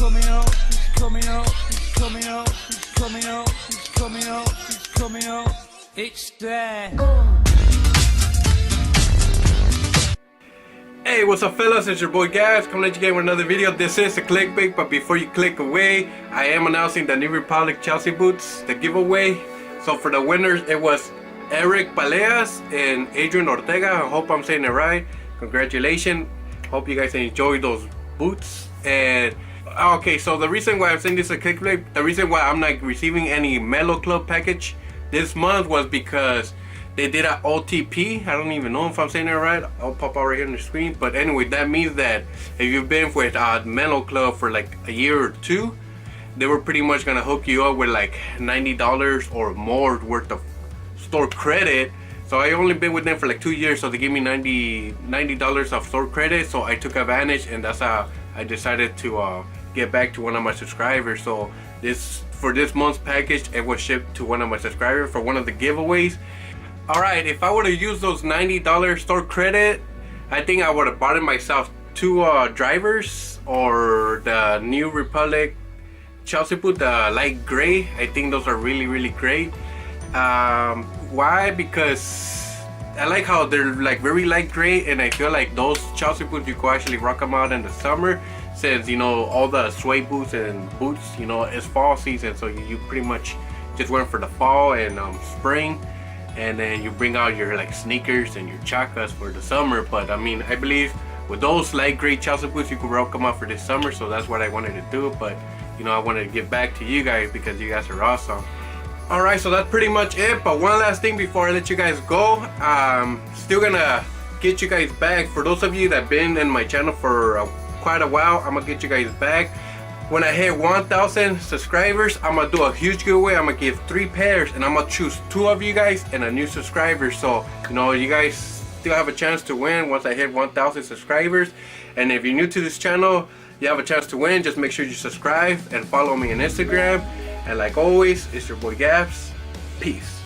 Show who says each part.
Speaker 1: coming out, he's coming out, he's coming out, he's coming out, he's coming out, he's coming out. It's there.
Speaker 2: Hey, what's up fellas, it's your boy Gabs, come let you get with another video. This is a clickbait, but before you click away, I am announcing the New Republic Chelsea boots, the giveaway. So for the winners, it was Eric Paleas and Adrian Ortega. I hope I'm saying it right. Congratulations. Hope you guys enjoy those boots. And okay, so the reason why I'm saying this is a clickbait, the reason why I'm not receiving any Menlo Club package this month was because they did an OTP. I don't even know if I'm saying it right. I'll pop out right here on the screen. But anyway, that means that if you've been with Menlo Club for like a year or two, they were pretty much gonna hook you up with like $90 or more worth of store credit. So I only been with them for like 2 years, so they gave me $90 of store credit. So I took advantage, and that's how I decided to get back to one of my subscribers. So for this month's package, it was shipped to one of my subscribers for one of the giveaways. Alright, if I would have used those $90 store credit, I think I would have bought it myself 2 drivers, or the New Republic Chelsea boot, the light gray. I think those are really great. Why? Because I like how they're like very light gray, and I feel like those Chelsea boots, you could actually rock them out in the summer, since you know all the suede boots and boots, you know, it's fall season, so you pretty much just went for the fall and spring, and then you bring out your like sneakers and your chacas for the summer. But I mean, I believe with those light gray Chelsea boots, you could rock them out for this summer, so that's what I wanted to do. But you know, I wanted to give back to you guys because you guys are awesome. Alright, so that's pretty much it. But one last thing before I let you guys go, still gonna get you guys back. For those of you that have been in my channel for quite a while, I'm gonna get you guys back. When I hit 1,000 subscribers, I'm gonna do a huge giveaway. I'm gonna give 3 pairs, and I'm gonna choose 2 of you guys and a new subscriber. So you know, you guys still have a chance to win once I hit 1,000 subscribers. And if you're new to this channel, you have a chance to win. Just make sure you subscribe and follow me on Instagram. And like always, it's your boy Gabs. Peace.